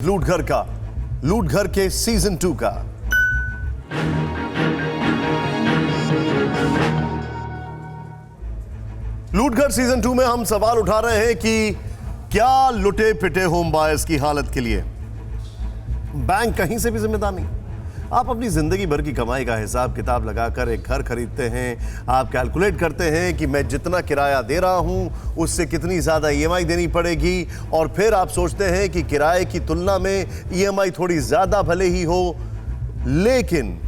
लूट घर का, लूट घर के सीजन 2 का। लूट घर सीजन 2 में हम सवाल उठा रहे हैं कि क्या लुटे पिटे होम बायर्स की हालत के लिए बैंक कहीं से भी जिम्मेदार नहीं। आप अपनी जिंदगी भर की कमाई का हिसाब किताब लगाकर एक घर खरीदते हैं। आप कैलकुलेट करते हैं कि मैं जितना किराया दे रहा हूं उससे कितनी ज्यादा ईएमआई देनी पड़ेगी, और फिर आप सोचते हैं कि किराए की तुलना में ईएमआई थोड़ी ज्यादा भले ही हो, लेकिन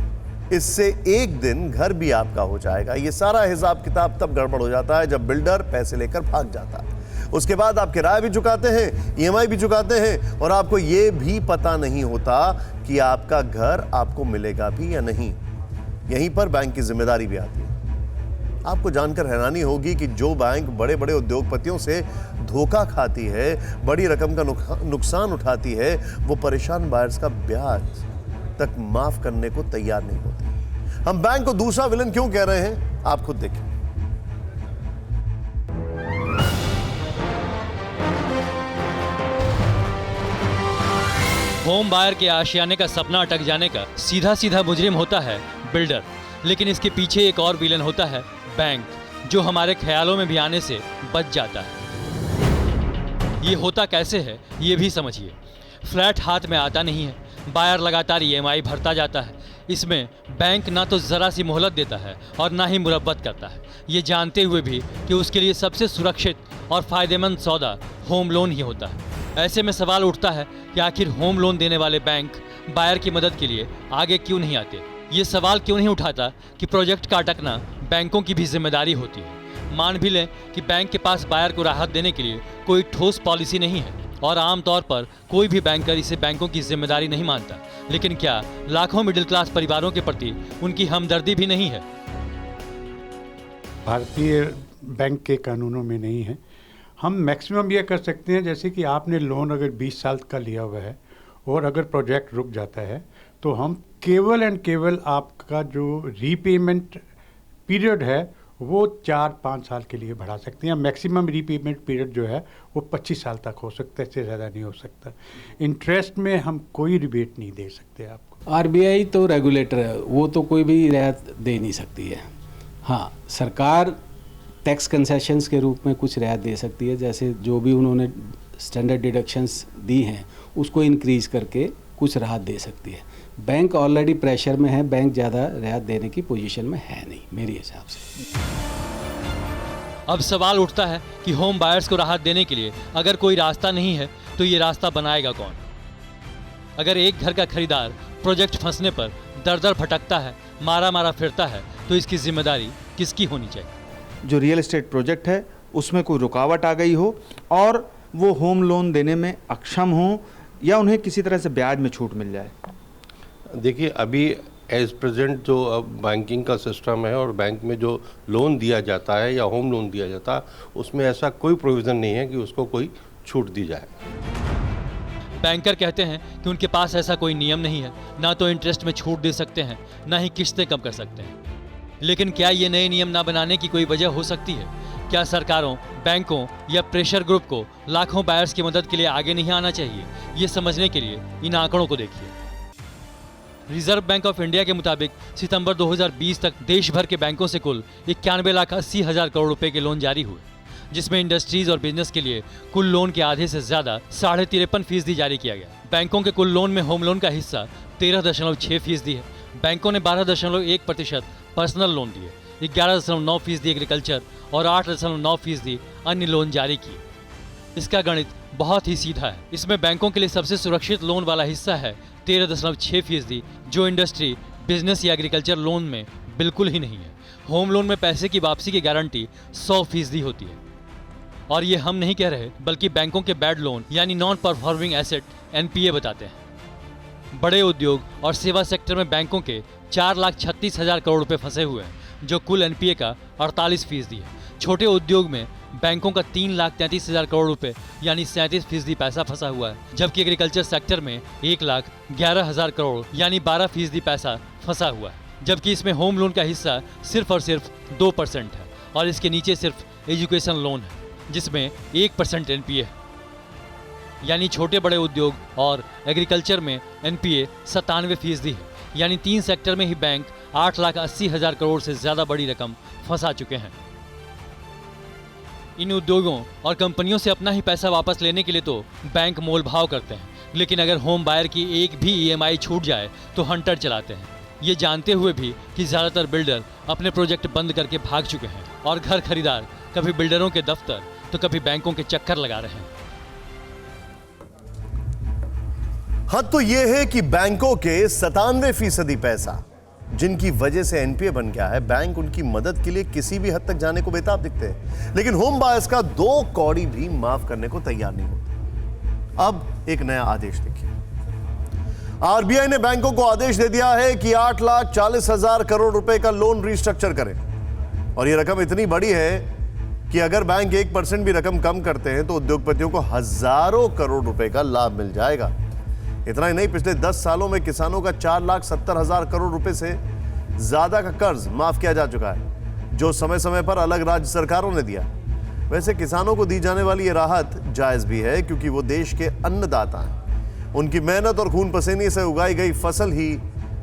इससे एक दिन घर भी आपका हो जाएगा। ये सारा हिसाब किताब तब गड़बड़ हो जाता है जब बिल्डर पैसे लेकर भाग जाता है। उसके बाद आप किराया भी चुकाते हैं, ईएमआई भी चुकाते हैं, और आपको ये भी पता नहीं होता कि आपका घर आपको मिलेगा भी या नहीं। यहीं पर बैंक की जिम्मेदारी भी आती है। आपको जानकर हैरानी होगी कि जो बैंक बड़े बड़े उद्योगपतियों से धोखा खाती है, बड़ी रकम का नुकसान उठाती है, वो परेशान बायर्स का ब्याज तक माफ करने को तैयार नहीं होती। हम बैंक को दूसरा विलन क्यों कह रहे हैं, आप खुद देखें। होम बायर के आशियाने का सपना अटक जाने का सीधा सीधा मुजरिम होता है बिल्डर, लेकिन इसके पीछे एक और विलन होता है बैंक, जो हमारे ख्यालों में भी आने से बच जाता है। ये होता कैसे है ये भी समझिए। फ्लैट हाथ में आता नहीं है, बायर लगातार ईएमआई भरता जाता है। इसमें बैंक ना तो ज़रा सी मोहलत देता है और ना ही मुरब्बत करता है, ये जानते हुए भी कि उसके लिए सबसे सुरक्षित और फ़ायदेमंद सौदा होम लोन ही होता है। ऐसे में सवाल उठता है कि आखिर होम लोन देने वाले बैंक बायर की मदद के लिए आगे क्यों नहीं आते। ये सवाल क्यों नहीं उठाता कि प्रोजेक्ट का अटकना बैंकों की भी जिम्मेदारी होती है। मान भी लें कि बैंक के पास बायर को राहत देने के लिए कोई ठोस पॉलिसी नहीं है और आमतौर पर कोई भी बैंकर इसे बैंकों की जिम्मेदारी नहीं मानता, लेकिन क्या लाखों मिडिल क्लास परिवारों के प्रति उनकी हमदर्दी भी नहीं है? भारतीय बैंक के कानूनों में नहीं है। हम मैक्सिमम ये कर सकते हैं, जैसे कि आपने लोन अगर 20 साल का लिया हुआ है और अगर प्रोजेक्ट रुक जाता है तो हम केवल एंड केवल आपका जो रीपेमेंट पीरियड है वो 4-5 साल के लिए बढ़ा सकते हैं। मैक्सिमम रीपेमेंट पीरियड जो है वो 25 साल तक हो सकता है, इससे ज़्यादा नहीं हो सकता। इंटरेस्ट में हम कोई रिबेट नहीं दे सकते आपको। आरबीआई तो रेगुलेटर है, वो तो कोई भी रियायत दे नहीं सकती है। हाँ, सरकार टैक्स कंसेशंस के रूप में कुछ रियायत दे सकती है, जैसे जो भी उन्होंने स्टैंडर्ड डिडक्शंस दी हैं उसको इंक्रीज करके कुछ राहत दे सकती है। बैंक ऑलरेडी प्रेशर में है, बैंक ज़्यादा रियायत देने की पोजीशन में है नहीं मेरे हिसाब से। अब सवाल उठता है कि होम बायर्स को राहत देने के लिए अगर कोई रास्ता नहीं है तो ये रास्ता बनाएगा कौन? अगर एक घर का खरीदार प्रोजेक्ट फंसने पर दर दर भटकता है, मारा मारा फिरता है, तो इसकी जिम्मेदारी किसकी होनी चाहिए? जो रियल एस्टेट प्रोजेक्ट है उसमें कोई रुकावट आ गई हो और वो होम लोन देने में अक्षम हो, या उन्हें किसी तरह से ब्याज में छूट मिल जाए। देखिए, अभी एज प्रेजेंट जो बैंकिंग का सिस्टम है और बैंक में जो लोन दिया जाता है या होम लोन दिया जाता है, उसमें ऐसा कोई प्रोविज़न नहीं है कि उसको कोई छूट दी जाए। बैंकर कहते हैं कि उनके पास ऐसा कोई नियम नहीं है, ना तो इंटरेस्ट में छूट दे सकते हैं, ना ही किस्तें कम कर सकते हैं। लेकिन क्या ये नए नियम ना बनाने की कोई वजह हो सकती है? क्या सरकारों, बैंकों या प्रेशर ग्रुप को लाखों बायर्स की मदद के लिए आगे नहीं आना चाहिए? ये समझने के लिए इन आंकड़ों को देखिए। रिजर्व बैंक ऑफ इंडिया के मुताबिक सितंबर 2020 तक देश भर के बैंकों से कुल 91,80,000 करोड़ रुपए के लोन जारी हुए, जिसमें इंडस्ट्रीज और बिजनेस के लिए कुल लोन के आधे से ज्यादा 53.5% जारी किया गया। बैंकों के कुल लोन में होम लोन का हिस्सा 13.6% है। बैंकों ने 12.1% पर्सनल लोन दिए, 11.9% एग्रीकल्चर और 8.9% अन्य लोन जारी किए। इसका गणित बहुत ही सीधा है। इसमें बैंकों के लिए सबसे सुरक्षित लोन वाला हिस्सा है 13.6%, जो इंडस्ट्री, बिजनेस या एग्रीकल्चर लोन में बिल्कुल ही नहीं है। होम लोन में पैसे की वापसी की गारंटी 100% होती है। और ये हम नहीं कह रहे, बल्कि बैंकों के बैड लोन यानी नॉन परफॉर्मिंग एसेट NPA बताते हैं। बड़े उद्योग और सेवा सेक्टर में बैंकों के 4,36,000 करोड़ रुपए फंसे हुए हैं, जो कुल NPA का 48% है। छोटे उद्योग में बैंकों का 3,33,000 करोड़ रुपए यानी 37% पैसा फंसा हुआ है, जबकि एग्रीकल्चर सेक्टर में 1,11,000 करोड़ यानी 12% पैसा फंसा हुआ है। जबकि इसमें होम लोन का हिस्सा सिर्फ और सिर्फ 2% है, और इसके नीचे सिर्फ एजुकेशन लोन है, जिसमें 1% NPA है। यानी छोटे बड़े उद्योग और एग्रीकल्चर में एनपीए 97% है। यानी 3 सेक्टर में ही बैंक 8,80,000 करोड़ से ज्यादा बड़ी रकम फंसा चुके हैं। इन उद्योगों और कंपनियों से अपना ही पैसा वापस लेने के लिए तो बैंक मोल भाव करते हैं, लेकिन अगर होम बायर की एक भी ईएमआई छूट जाए तो हंटर चलाते हैं, ये जानते हुए भी कि ज़्यादातर बिल्डर अपने प्रोजेक्ट बंद करके भाग चुके हैं और घर खरीदार कभी बिल्डरों के दफ्तर तो कभी बैंकों के चक्कर लगा रहे हैं। हद तो यह है कि बैंकों के 97% पैसा जिनकी वजह से एनपीए बन गया है, बैंक उनकी मदद के लिए किसी भी हद तक जाने को बेताब दिखते हैं, लेकिन होम बायर्स का 2 कौड़ी भी माफ करने को तैयार नहीं होते। अब एक नया आदेश देखिए। आरबीआई ने बैंकों को आदेश दे दिया है कि 8,40,000 करोड़ रुपए का लोन रिस्ट्रक्चर करें, और यह रकम इतनी बड़ी है कि अगर बैंक 1% भी रकम कम करते हैं तो उद्योगपतियों को हजारों करोड़ रुपए का लाभ मिल जाएगा। इतना ही नहीं, पिछले 10 सालों में किसानों का 4,70,000 करोड़ रुपए से ज्यादा का कर्ज माफ किया जा चुका है, जो समय समय पर अलग राज्य सरकारों ने दिया। वैसे किसानों को दी जाने वाली ये राहत जायज भी है, क्योंकि वो देश के अन्नदाता हैं। उनकी मेहनत और खून पसीने से उगाई गई फसल ही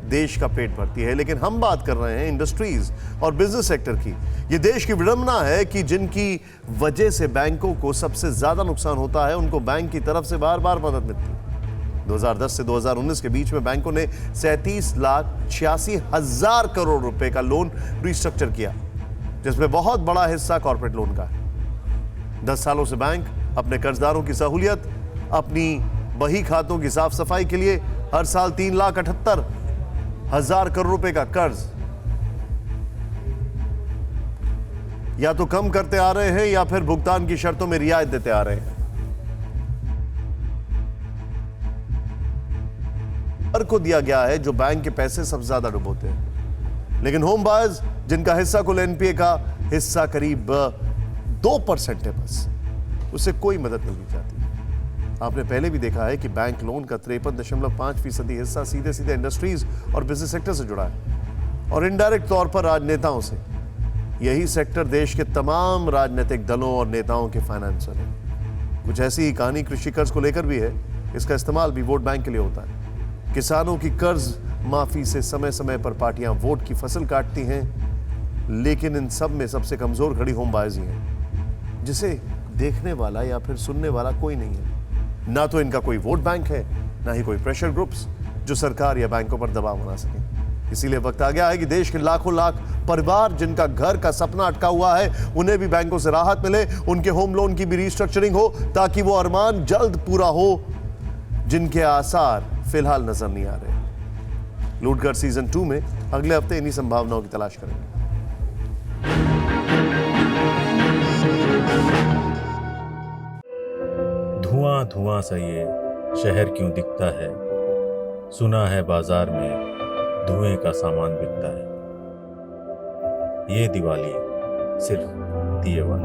देश का पेट भरती है। लेकिन हम बात कर रहे हैं इंडस्ट्रीज और बिजनेस सेक्टर की। ये देश की विडंबना है कि जिनकी वजह से बैंकों को सबसे ज्यादा नुकसान होता है, उनको बैंक की तरफ से बार बार मदद मिलती है। 2010 से 2019 के बीच में बैंकों ने 37,86,000 करोड़ रुपए का लोन रिस्ट्रक्चर किया, जिसमें बहुत बड़ा हिस्सा कॉर्पोरेट लोन का है। 10 सालों से बैंक अपने कर्जदारों की सहूलियत, अपनी बही खातों की साफ सफाई के लिए हर साल 3,78,000 करोड़ रुपए का कर्ज या तो कम करते आ रहे हैं या फिर भुगतान की शर्तों में रियायत देते आ रहे हैं। को दिया गया है जो बैंक के पैसे सबसे ज्यादा डुबोते हैं, लेकिन होम बायर्स जिनका हिस्सा कुल एनपीए का हिस्सा करीब 2% है, बस उससे कोई मदद नहीं दी जाती। आपने पहले भी देखा है कि बैंक लोन का 53.5% हिस्सा सीधे सीधे इंडस्ट्रीज और बिजनेस सेक्टर से जुड़ा है, और इनडायरेक्ट तौर पर राजनेताओं से। यही सेक्टर देश के तमाम राजनीतिक दलों और नेताओं के फाइनेंसर है। कुछ ऐसी ही कहानी कृषि कर्ज को लेकर भी है। इसका इस्तेमाल भी वोट बैंक के लिए होता है। किसानों की कर्ज माफी से समय समय पर पार्टियां वोट की फसल काटती हैं, लेकिन इन सब में सबसे कमजोर खड़ी होम बायर्स ही हैं, जिसे देखने वाला या फिर सुनने वाला कोई नहीं है। ना तो इनका कोई वोट बैंक है, ना ही कोई प्रेशर ग्रुप्स जो सरकार या बैंकों पर दबाव बना सके। इसीलिए वक्त आ गया है कि देश के लाखों लाख परिवार जिनका घर का सपना अटका हुआ है, उन्हें भी बैंकों से राहत मिले, उनके होम लोन की भी रिस्ट्रक्चरिंग हो, ताकि वो अरमान जल्द पूरा हो जिनके आसार फिलहाल नजर नहीं आ रहे। लूटगढ़ सीजन 2 में अगले हफ्ते इन्हीं संभावनाओं की तलाश करेंगे। धुआं धुआं सा ये शहर क्यों दिखता है, सुना है बाजार में धुएं का सामान बिकता है। ये दिवाली सिर्फ दिए वाली।